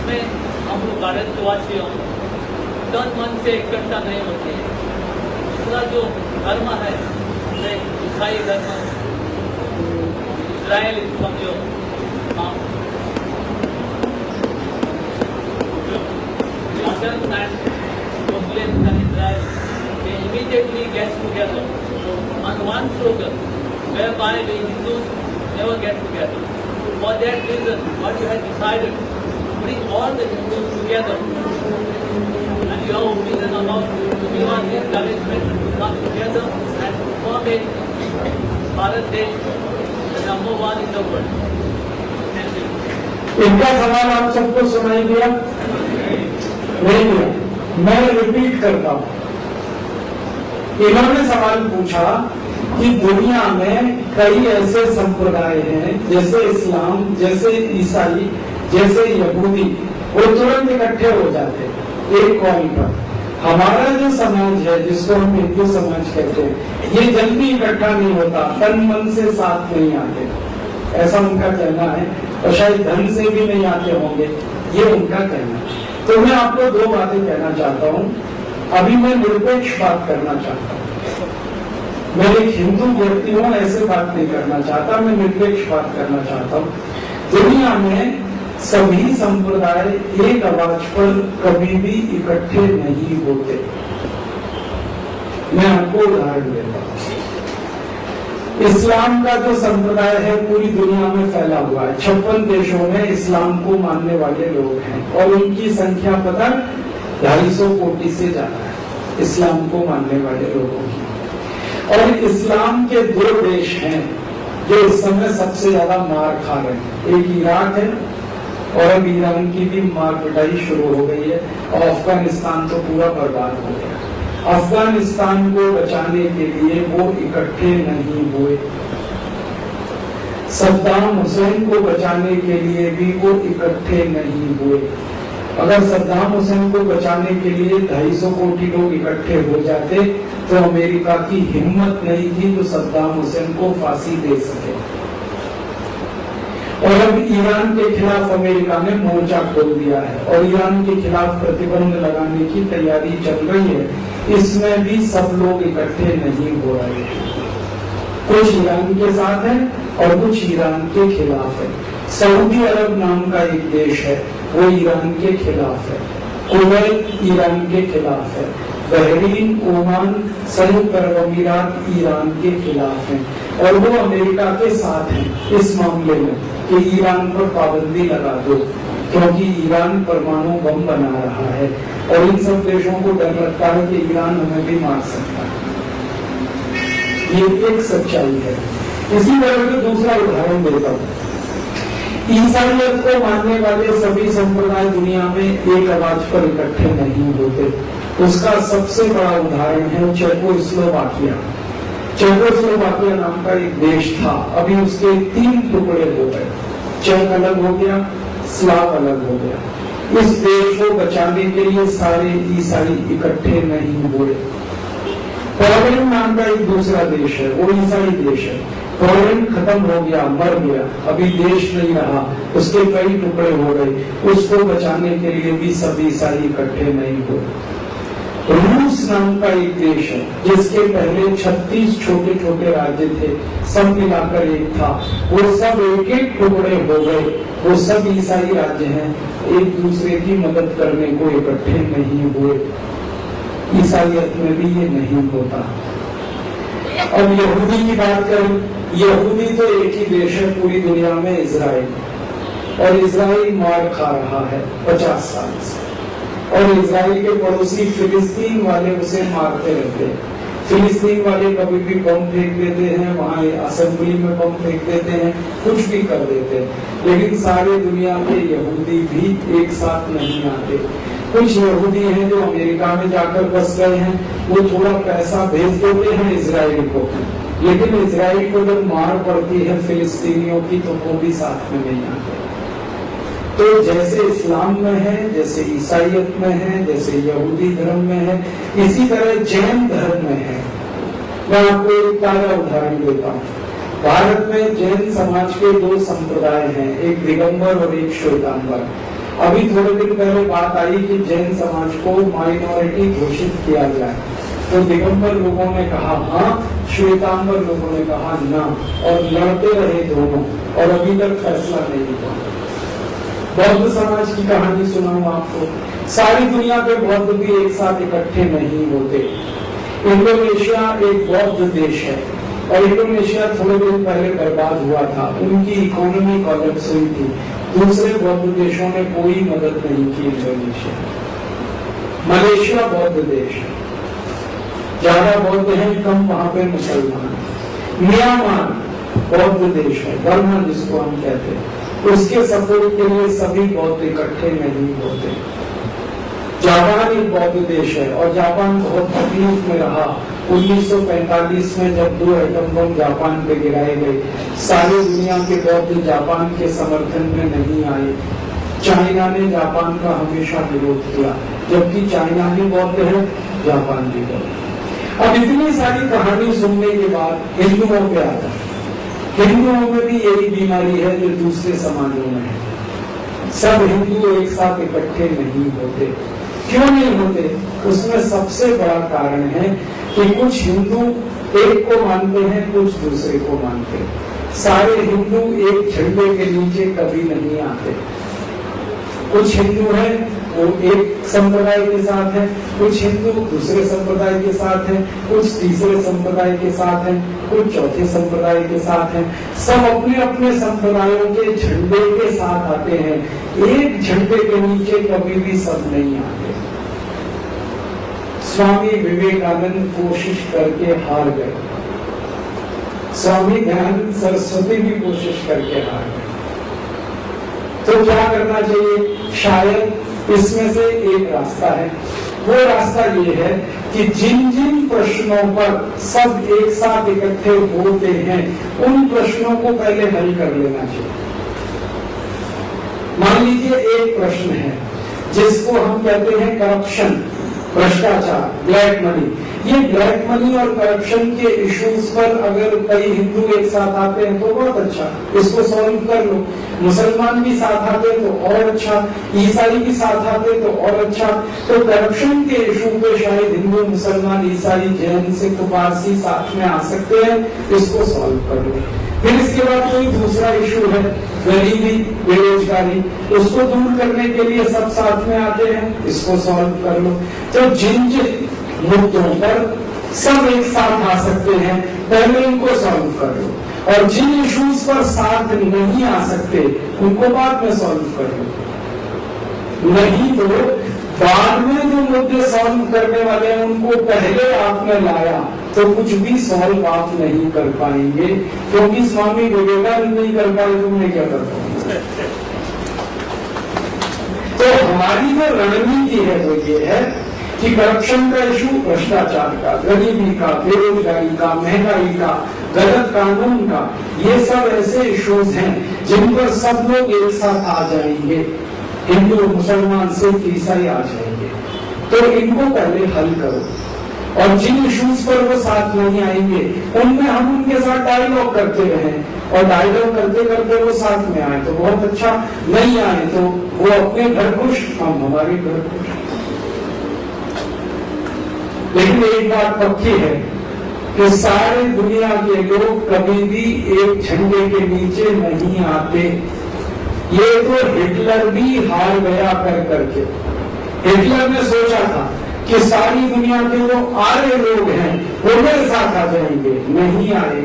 इसमें हम लोग भारतवासी तन मन से इकट्ठा नहीं होते हैं। दूसरा जो धर्म है, ईसाई धर्म, इजराइल समझो, Christians and Muslims and Israel, they immediately get together on one slogan, whereby the Hindus never get together. For that reason, what you have decided, bring all the Hindus together, and your opinion about beyond this arrangement to come together and form a Bharat Desh, the number one in the world. Thank you. इनका सवाल आप सबको सुनाई दिया? नहीं दिया। मैं repeat करता हूं। इन्होंने सवाल पूछा कि दुनिया में कई ऐसे संप्रदाय हैं, जैसे इस्लाम, जैसे ईसाई, जैसे यहूदी, वो तुरंत इकट्ठे हो जाते एक कॉल पर। हमारा जो समाज है, जिसको हम हिंदू समाज कहते हैं, ये जल्दी इकट्ठा नहीं होता, तन मन से साथ नहीं आते, ऐसा उनका कहना है। और शायद धन से भी नहीं आते होंगे, ये उनका कहना है। तो मैं आपको दो बातें कहना चाहता हूं। अभी मैं निरपेक्ष बात करना चाहता हूं। मैं एक हिंदू व्यक्ति हूं, ऐसे बात नहीं करना चाहता, मैं निरपेक्ष बात करना चाहता हूं। दुनिया में सभी संप्रदाय एक आवाज पर कभी भी इकट्ठे नहीं होते। मैं आपको उदाहरण देता हूं। इस्लाम का जो संप्रदाय है पूरी दुनिया में फैला हुआ है। 56 देशों में इस्लाम को मानने वाले लोग हैं और उनकी संख्या पता 250 कोटि से ज्यादा है इस्लाम को मानने वाले लोगों की। और इस्लाम के दो देश हैं जो इस समय सबसे ज्यादा मार खा रहे हैं। एक इराक है और अब ईरान की भी मार पिटाई शुरू हो गई है और अफगानिस्तान तो पूरा बर्बाद हो गया। अफगानिस्तान को बचाने के लिए वो इकट्ठे नहीं हुए। सद्दाम हुसैन को बचाने के लिए भी वो इकट्ठे नहीं हुए। अगर सद्दाम हुसैन को बचाने के लिए 250 कोटि लोग इकट्ठे हो जाते तो अमेरिका की हिम्मत नहीं थी तो सद्दाम हुसैन को फांसी दे सके। और अब ईरान के खिलाफ अमेरिका ने मोर्चा खोल दिया है और ईरान के खिलाफ प्रतिबंध लगाने की तैयारी चल रही है। इसमें भी सब लोग इकट्ठे नहीं हो रहे हैं। कुछ ईरान के साथ है और कुछ ईरान के खिलाफ है। सऊदी अरब नाम का एक देश है, वो ईरान के खिलाफ है। कुवैत ईरान के खिलाफ है। बहरीन, ओमान, संयुक्त अरब अमीरात ईरान के खिलाफ हैं और वो अमेरिका के साथ हैं इस मामले में कि ईरान पर पाबंदी लगा दो, क्योंकि ईरान परमाणु बम बना रहा है और इन सब देशों को डर लगता है कि ईरान हमें भी मार सकता है। ये एक सच्चाई है। इसी तरह से दूसरा उदाहरण देता हूँ। ईसाइयत को मानने वाले सभी संप्रदाय दुनिया में एक आवाज पर इकट्ठे नहीं होते। उसका सबसे बड़ा उदाहरण है चेकोस्लोवाकिया। चेकोस्लोवाकिया नाम का एक देश था, अभी उसके 3 टुकड़े हो गए। चेक अलग हो गया, स्लाव अलग हो गया। इस देश को बचाने के लिए सारे ईसाई इकट्ठे नहीं हुए। पोलैंड नाम का एक दूसरा देश है, वो ईसाई देश है। पोलैंड खत्म हो गया, मर गया, अभी देश नहीं रहा, उसके कई टुकड़े हो गए। उसको बचाने के लिए भी सब ईसाई इकट्ठे नहीं हुए। रूस नाम का एक देश है जिसके पहले 36 छोटे छोटे राज्य थे, सब मिलाकर एक था। वो सब एक एक टुकड़े हो गए, वो सब ईसाई राज्य हैं, एक दूसरे की मदद करने को इकट्ठे नहीं हुए। ईसाइयत में भी ये नहीं होता। अब यहूदी की बात करें, यहूदी तो एक ही देश है पूरी दुनिया में, इजराइल, और इजराइल मार खा रहा है 50 साल से। और इजराइल के पड़ोसी फिलिस्तीन वाले उसे मारते रहते हैं। फिलिस्तीन वाले कभी भी बम फेंक देते हैं, वहाँ असेंबली में बम फेंक देते हैं, कुछ भी कर देते हैं। लेकिन सारे दुनिया के यहूदी भी एक साथ नहीं आते। कुछ यहूदी हैं जो अमेरिका में जाकर बस गए हैं, वो थोड़ा पैसा भेज देते हैं इजराइल को, लेकिन इजराइल को जब मार पड़ती है फिलिस्तीनियों की तो वो भी साथ में नहीं आते। तो जैसे इस्लाम में है, जैसे ईसाइयत में है, जैसे यहूदी धर्म में है, इसी तरह जैन धर्म में है। मैं आपको एक ताजा उदाहरण देता हूँ। भारत में जैन समाज के 2 संप्रदाय हैं, एक दिगंबर और एक श्वेतांबर। अभी थोड़े दिन पहले बात आई कि जैन समाज को माइनॉरिटी घोषित किया जाए, तो दिगंबर लोगों ने कहा हाँ, श्वेतांबर लोगों ने कहा ना, और लड़ते रहे दोनों, और अभी तक फैसला नहीं हुआ। बौद्ध समाज की कहानी सुनाऊं आपको। सारी दुनिया के बौद्ध भी एक साथ इकट्ठे नहीं होते। इंडोनेशिया एक बौद्ध देश है, और इंडोनेशिया थोड़े दिन पहले बर्बाद हुआ था, उनकी इकोनॉमी कोलैप्स हुई थी। दूसरे बौद्ध देशों ने कोई मदद नहीं की इंडोनेशिया। मलेशिया बौद्ध देश है, ज्यादा बौद्ध हैं, कम वहां पे मुसलमान। म्यांमार बौद्ध देश है, बर्मा जिसको हम कहते हैं, उसके सपोर्ट के लिए सभी बौद्ध इकट्ठे नहीं होते। जापान एक बौद्ध देश है, और जापान बहुत तकलीफ में रहा। 1945 में जब 2 एटम बम जापान पे गिराए गए, सारी दुनिया के बौद्ध जापान के समर्थन में नहीं आए। चाइना ने जापान का हमेशा विरोध किया, जबकि चाइना भी बौद्ध है, जापान भी बौद्ध। अब इतनी सारी कहानी सुनने के बाद हिंदुओं पे आता है। हिंदुओं में भी यही बीमारी है जो दूसरे समाजों में है। सब हिंदू एक साथ इकट्ठे नहीं होते। क्यों नहीं होते? उसमें सबसे बड़ा कारण है कि कुछ हिंदू एक को मानते हैं, कुछ दूसरे को मानते हैं। सारे हिंदू एक झंडे के नीचे कभी नहीं आते। कुछ हिंदू हैं वो एक संप्रदाय के साथ हैं, कुछ हिंदू दूसरे संप्रदाय के साथ हैं, कुछ तीसरे संप्रदाय के साथ हैं, कुछ चौथे संप्रदाय के साथ हैं। सब अपने अपने संप्रदायों के झंडे के साथ आते हैं। एक झंडे के नीचे कभी भी सब नहीं आते। स्वामी विवेकानंद कोशिश करके हार गए, स्वामी दयानंद सरस्वती भी कोशिश करके हार गए। तो क्या करना चाहिए? शायद इसमें से एक रास्ता है। वो रास्ता ये है कि जिन जिन प्रश्नों पर सब एक साथ इकट्ठे होते हैं, उन प्रश्नों को पहले हल कर लेना चाहिए। मान लीजिए एक प्रश्न है जिसको हम कहते हैं करप्शन, भ्रष्टाचार, ब्लैक मनी। ये ब्लैक मनी और करप्शन के इश्यूज पर अगर कई हिंदू एक साथ आते हैं तो बहुत अच्छा, इसको सॉल्व कर लो। मुसलमान भी साथ आते तो और अच्छा, ईसाई भी साथ आते तो और अच्छा। तो करप्शन के इशू पे शायद हिंदू, मुसलमान, ईसाई, जैन, सिख, पारसी साथ में आ सकते हैं, इसको सॉल्व कर लो। फिर इसके बाद कोई दूसरा इशू है, गरीबी, बेरोजगारी, उसको दूर करने के लिए सब साथ में आते हैं, इसको सॉल्व कर लो। तो जिन जिन मुद्दों पर सब एक साथ आ सकते हैं, पहले इनको सॉल्व कर लो, और जिन इश्यूज पर साथ नहीं आ सकते उनको बाद में सॉल्व कर लो। नहीं तो बाद में जो मुद्दे सॉल्व करने वाले हैं उनको पहले आपने लाया तो कुछ भी सॉल्व आप नहीं कर पाएंगे, क्योंकि स्वामी विवेकानंद नहीं कर पाए, तुमने क्या कर पाओगे? तो हमारी जो रणनीति है वो ये है कि करप्शन का इशू, भ्रष्टाचार का, गरीबी का, बेरोजगारी का, महंगाई का, गलत कानून का, ये सब ऐसे इश्यूज हैं जिन पर सब लोग एक साथ आ जाएंगे। हिंदू, मुसलमान, सिख, ईसाई आ जाएंगे। तो इनको पहले हल करो, और जिन इश्यूज पर वो साथ नहीं आएंगे उनमें हम उनके साथ डायलॉग करते रहें, और डायलॉग करते करते वो साथ में आए तो बहुत अच्छा, नहीं आए तो वो अपने घर खुश, हम हमारे घर खुश। लेकिन एक बात पक्की है कि सारे दुनिया के लोग कभी भी एक झंडे के नीचे नहीं आते। ये तो हिटलर भी हार गया कर करके। हिटलर ने सोचा था कि सारी दुनिया के जो आर्य लोग हैं वो मेरे साथ आ जाएंगे, नहीं आए,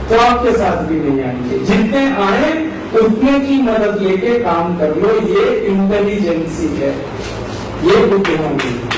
तो आपके साथ भी नहीं आएंगे। जितने आए उतने की मदद लेके काम कर लो, ये इंटेलिजेंसी है, ये बुद्धिमानी है।